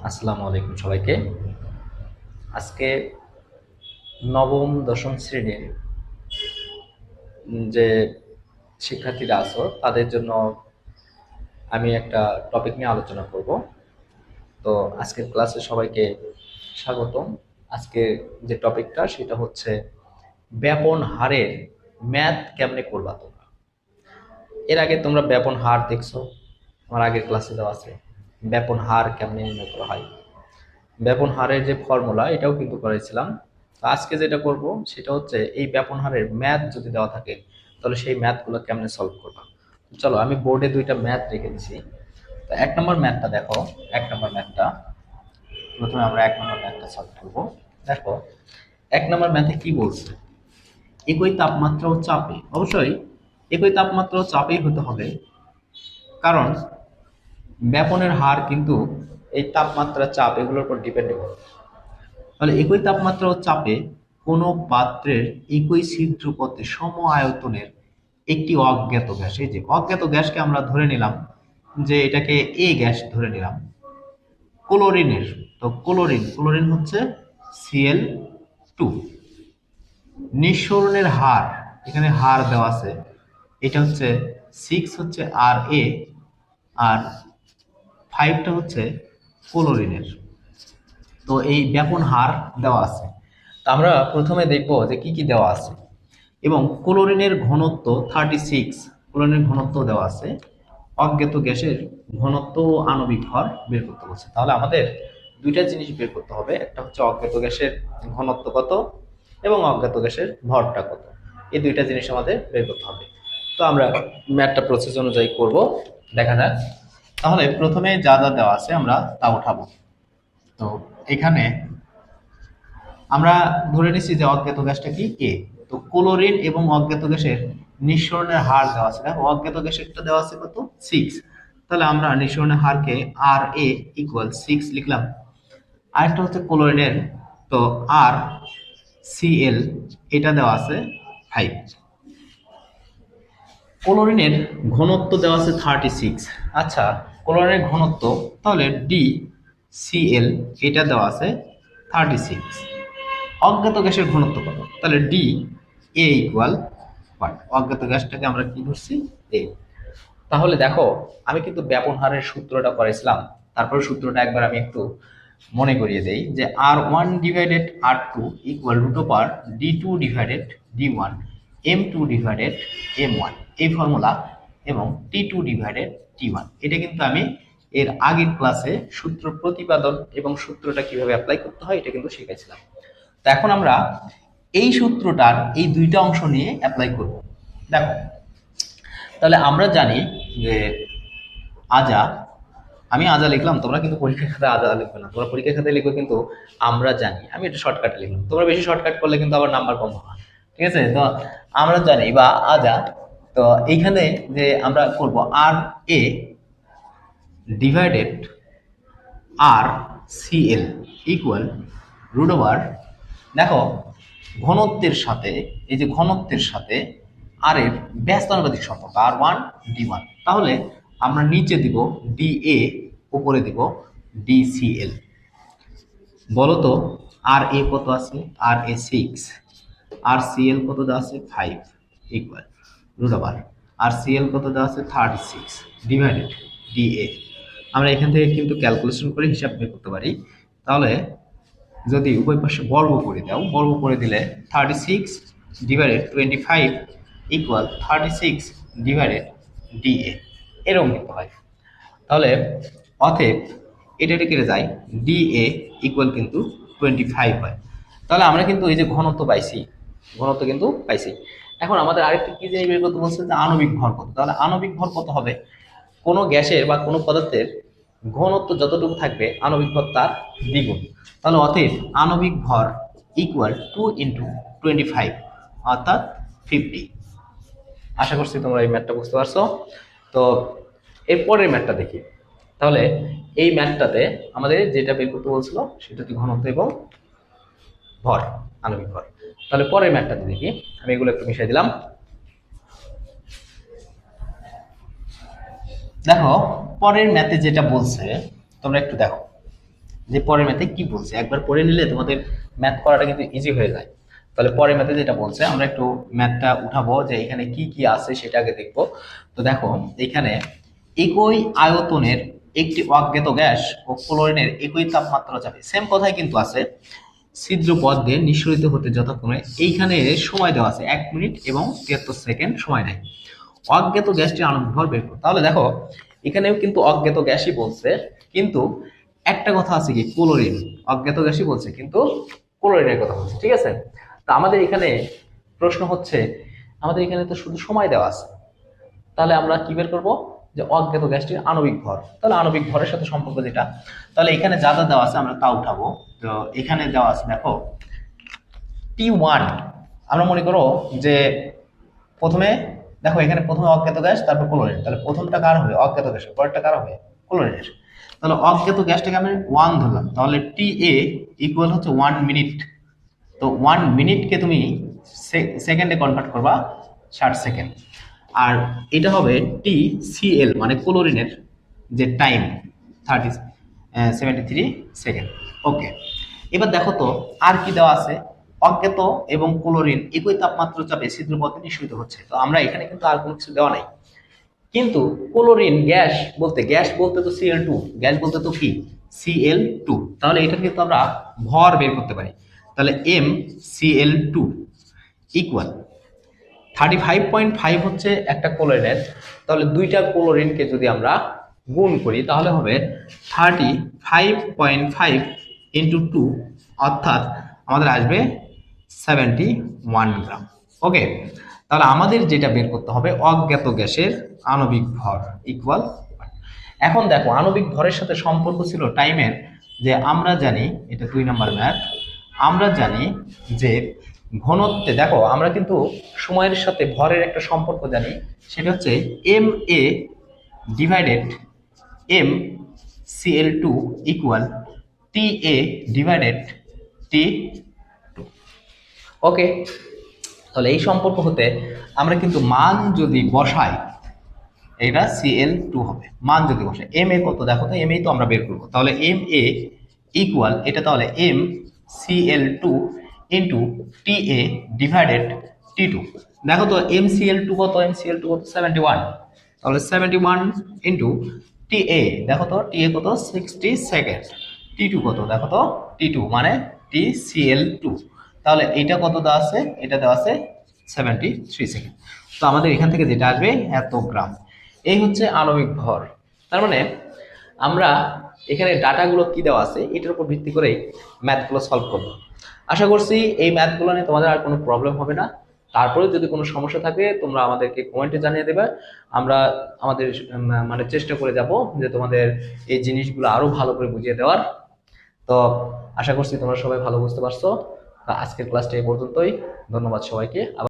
আসসালামু আলাইকুম সবাইকে। আজকে নবম দশম শ্রেণীর যে শিক্ষার্থীরা আছো তাদের জন্য আমি একটা টপিক নিয়ে আলোচনা করব। তো আজকের ক্লাসে সবাইকে স্বাগতম। আজকে যে টপিকটা সেটা হচ্ছে ব্যাপন হারের ম্যাথ কেমনে করবা তোমরা। এর আগে তোমরা ব্যাপন হার দেখছো, আমার আগের ক্লাসে দেওয়া আছে ব্যাপন হার কেমনে নির্ণয় করা হয়। ব্যাপন হারের যে ফর্মুলা এটাও কিন্তু করেছিলাম। তো আজকে যেটা করব সেটা হচ্ছে এই ব্যাপন হারের ম্যাথ যদি দেওয়া থাকে তাহলে সেই ম্যাথগুলো কেমনে সলভ করবা। চলো আমি বোর্ডে দুইটা ম্যাথ রেখে দিছি। তো এক নম্বর ম্যাথটা দেখো। এক নম্বর ম্যাথটা প্রথমে আমরা এক নম্বর ম্যাথটা সলভ করব। দেখো এক নম্বর ম্যাথে কি বলছে, একই তাপমাত্রা ও চাপে, অবশ্যই একই তাপমাত্রা ও চাপেই হতে হবে, কারণ ব্যাপনের হার কিন্তু এই তাপমাত্রা চাপ এগুলোর উপর ডিপেন্ডেবল। তাহলে একই তাপমাত্রা ও চাপে কোনো পাত্রের একই ছিদ্র পথে সম আয়তনের একটি অজ্ঞাত গ্যাস, এই যে অজ্ঞাত গ্যাসকে আমরা ধরে নিলাম যে এটাকে এ গ্যাস ধরে নিলাম ক্লোরিনের। তো ক্লোরিন হচ্ছে Cl2। নিঃসরণের হার, এখানে হার দেওয়া আছে, এটা হচ্ছে 6 হচ্ছে Ra, আর 5টা হচ্ছে ক্লোরিনের। তো এই ব্যাপন হার দেওয়া আছে। তো আমরা প্রথমে দেখব যে কি কি দেওয়া আছে, এবং ক্লোরিনের ঘনত্ব 36, ক্লোরিনের ঘনত্ব দেওয়া আছে। অজ্ঞাত গ্যাসের ঘনত্ব ও আণবিক ভর বের করতে বলছে। তাহলে আমাদের দুইটা জিনিস বের করতে হবে, একটা হচ্ছে অজ্ঞাত গ্যাসের ঘনত্ব কত এবং অজ্ঞাত গ্যাসের ভরটা কত। এই দুইটা জিনিস আমাদের বের করতে হবে। তো আমরা ম্যাথটা প্রসেস অনুযায়ী করব, দেখা যাক। তাহলে প্রথমে যা যা দেওয়া আছে আমরা তা উঠাবো। তো এখানে আমরা ধরে নিচ্ছি যে অজ্ঞাত গ্যাসটা কি এ। তো ক্লোরিন এবং অজ্ঞাত গ্যাসের নিঃসরণের হার দেওয়া আছে, দেখো অজ্ঞাত গ্যাসেরটা দেওয়া আছে কত 6। তাহলে আমরা নিঃসরণের হারকে আর এ ইকুয়াল 6 লিখলাম। আরেকটা হচ্ছে ক্লোরিনের, তো আর সিএল এটা দেওয়া আছে 5। ক্লোরিনের ঘনত্ব দেওয়া আছে 36। আচ্ছা, ক্লোরিনের ঘনত্ব তাহলে ডি সিএল এটা দেওয়া আছে 36। অজ্ঞাত গ্যাসের ঘনত্ব কত, তাহলে ডি এ ইকুয়াল 1। অজ্ঞাত গ্যাসটাকে আমরা কি ধরছি এ। তাহলে দেখো আমি কিন্তু ব্যাপন হারের সূত্রটা করেছিলাম, তারপরে সূত্রটা একবার আমি একটু মনে করিয়ে দেই যে R1 divided R2 equal root over D2 divided D1 M2 divided M1, এই ফর্মুলা, এবং T2 ডিভাইডেড T1। এটা কিন্তু আমি এর আগের ক্লাসে সূত্র প্রতিপাদন এবং সূত্রটা কিভাবে অ্যাপ্লাই করতে হয় এটা কিন্তু শিখেছিলাম। তো এখন আমরা এই সূত্রটার এই দুইটা অংশ নিয়ে অ্যাপ্লাই করব। দেখো তাহলে আমরা জানি যে আজা, আমি আজা লিখলাম, তোমরা কিন্তু পরীক্ষা খাতায় আজা লিখবে না, তোমরা পরীক্ষা খাতায় লিখবে কিন্তু আমরা জানি। আমি এটা শর্টকাটে লিখলাম, তোমরা বেশি শর্টকাট করলে কিন্তু আবার নাম্বার কম হবে। ঠিক আছে, তো আমরা জানি বা আজা। তো এইখানে যে আমরা করব আর এ ডিভাইডেড আর সিএল ইকুয়াল রুট ওভার, দেখো ঘনত্বের সাথে, এই যে ঘনত্বের সাথে আর এর ব্যস্তানুপাতিক সম্পর্ক R1 D1। তাহলে আমরা নিচে দিব DA, উপরে দিব DCL। বলো তো আর এ কত আছে, আর এ 6, আর সিএল কত দেওয়া আছে 5 ইকুয়াল রুট ওভার আর সিএল কত দেওয়া আছে 36 ডিভাইডেড ডিএ। আমরা এখান থেকে কিন্তু ক্যালকুলেশন করে হিসাব বের করতে পারি। তাহলে যদি উভয় পাশে বর্গ করে দাও, বর্গ করে দিলে 36 ডিভাইডেড 25 ইকুয়াল 36 ডিভাইডেড ডিএ, এরকম কিন্তু হয়। তাহলে অতএব এটা কেটে যায়, ডিএ ইকুয়াল কিন্তু 25 হয়। তাহলে আমরা কিন্তু এই যে ঘনত্ব পাইছি, ঘনত্ব কিন্তু পাইছি। এখন আমাদের আরেকটা কি জিনিস বের করতে বলছে যে আণবিক ভর কত। তাহলে আণবিক ভর কত হবে, কোনো গ্যাসের বা কোনো পদার্থের ঘনত্ব যতটুকু থাকবে আণবিক ভর তার দ্বিগুণ। তাহলে অতএব আণবিক ভর ইকুয়াল 2 ইন্টু 25 অর্থাৎ 50। আশা করছি তোমরা এই ম্যাথটা বুঝতে পারছো। তো এরপরের ম্যাথটা দেখি। তাহলে এই ম্যাথটাতে আমাদের যেটা বের করতে বলছিল সেটা হচ্ছে ঘনত্ব এবং ভর, আণবিক ভর। তাহলে পরের ম্যাথটাতে দেখি, আমি এগুলো একটু মিশিয়ে দিলাম। দেখো পরের ম্যাথে যেটা বলছে তোমরা একটু দেখো, যে পরের ম্যাথে কি বলছে, একবার পড়ে নিলে তোমাদের ম্যাথ করাটা কিন্তু ইজি হয়ে যায়। তাহলে পরের ম্যাথে যেটা বলছে আমরা একটু ম্যাথটা উঠাবো, যে এখানে কি কি আছে সেটা আগে দেখবো। তো দেখো এখানে একই আয়তনের একটি অজ্ঞাত গ্যাস ও ক্লোরিনের একই তাপমাত্রা চাপে, সেম কথাই কিন্তু আছে, ছিদ্র পথ দিয়ে নিঃসরিত হতে যথাক্রমে এইখানে সময় দেওয়া আছে 1 মিনিট এবং 73 সেকেন্ড সময় নেয়। অজ্ঞাত গ্যাসটির আণবিক ভর বের করো। তাহলে দেখো এখানেও কিন্তু অজ্ঞাত গ্যাসই বলছে, কিন্তু একটা কথা আছে কি, ক্লোরিন অজ্ঞাত গ্যাসই বলছে কিন্তু ক্লোরিনের কথা বলছে, ঠিক আছে। তা আমাদের এখানে প্রশ্ন হচ্ছে, আমাদের এখানে তো শুধু সময় দেওয়া আছে, তাহলে আমরা কি বের করব, যে অজ্ঞাত গ্যাসটির আণবিক ভর। তাহলে আণবিক ভরের সাথে সম্পর্ক যেটা, তাহলে এখানে যা যা দেওয়া আছে আমরা তা উঠাবো। তো এখানে দেওয়া আছে দেখো T1, আমরা মনে করো যে প্রথমে দেখো এখানে প্রথমে অজ্ঞাত গ্যাস তারপর ক্লোরিন, তাহলে প্রথমটা কার হবে, অজ্ঞাত গ্যাসের, পরেরটা কার হবে, ক্লোরিনের। তাহলে অজ্ঞাত গ্যাসটাকে আমি 1 ধরলাম, তাহলে TA ইকুয়াল হচ্ছে 1 মিনিট। তো 1 মিনিটকে তুমি সেকেন্ডে কনভার্ট করবা 60 সেকেন্ড, আর এটা হবে TCl মানে ক্লোরিনের যে টাইম 73 সেকেন্ড। ওকে, এবার দেখো তো আর কি দেওয়া আছে, অজ্ঞাত এবং ক্লোরিন একই তাপমাত্রা চাপে ছিদ্রপথে নিঃসরিত হচ্ছে। তো আমরা এখানে কিন্তু আর কোনো কিছু দেওয়া নাই, কিন্তু ক্লোরিন গ্যাস বলতে তো Cl2, গ্যাস বলতে তো কি Cl2, তাহলে এটা কিন্তু আমরা ভর বের করতে পারি। তাহলে MCl2 ইকুয়াল 35.5 হচ্ছে একটা ক্লোরিনের, তাহলে দুইটা ক্লোরিনকে যদি আমরা গুণ করি তাহলে হবে 35.5 ইন্টু 2, অর্থাৎ আমাদের আসবে 71 গ্রাম। ওকে, তাহলে আমাদের যেটা বের করতে হবে অজ্ঞাত গ্যাসের আণবিক ভর ইকুয়াল। এখন দেখো আণবিক ভরের সাথে সম্পর্ক ছিল টাইমের, যে আমরা জানি এটা 2 নম্বর ম্যাথ, আমরা জানি যে ঘনত্বে, দেখো আমরা কিন্তু সময়ের সাথে ভরের একটা সম্পর্ক জানি, সেটা হচ্ছে MA divided MCl2 equal TA divided T2। ওকে, তাহলে এই সম্পর্ক হতে আমরা কিন্তু মান যদি বসাই, এটা Cl2 হবে, মান যদি বসাই। MA কত দেখো তো, MA তো আমরা বের করবো, তাহলে MA ইকুয়াল এটা, তাহলে MCl2 into TA divided T2। দেখো তো MCl2 কত, MCl2 কত 71, তাহলে 71 ইন্টু TA, দেখো তো TA কত 60 সেকেন্ড, T2 কত দেখো তো, T2 মানে TCl2, তাহলে এটা কত দেওয়া আছে, এটা দেওয়া আছে 73 সেকেন্ড। তো আমাদের এখান থেকে যেটা আসবে এত গ্রাম। এই হচ্ছে আণবিক ভর। তার মানে আমরা এখানে ডাটাগুলো কি দেওয়া আছে এটার উপর ভিত্তি করে ম্যাথগুলো সলভ করব। আশা করছি এই ম্যাথগুলো নিয়ে তোমাদের আর কোনো প্রবলেম হবে না। তারপরে যদি কোনো সমস্যা থাকে তোমরা আমাদেরকে কমেন্টে জানিয়ে দেবে, আমরা আমাদের মানে চেষ্টা করে যাব যে তোমাদের এই জিনিসগুলো আরো ভালো করে বুঝিয়ে দেওয়ার। তো আশা করছি তোমরা সবাই ভালো বুঝতে পারছো। আজকের ক্লাসটা এই পর্যন্তই, ধন্যবাদ সবাইকে।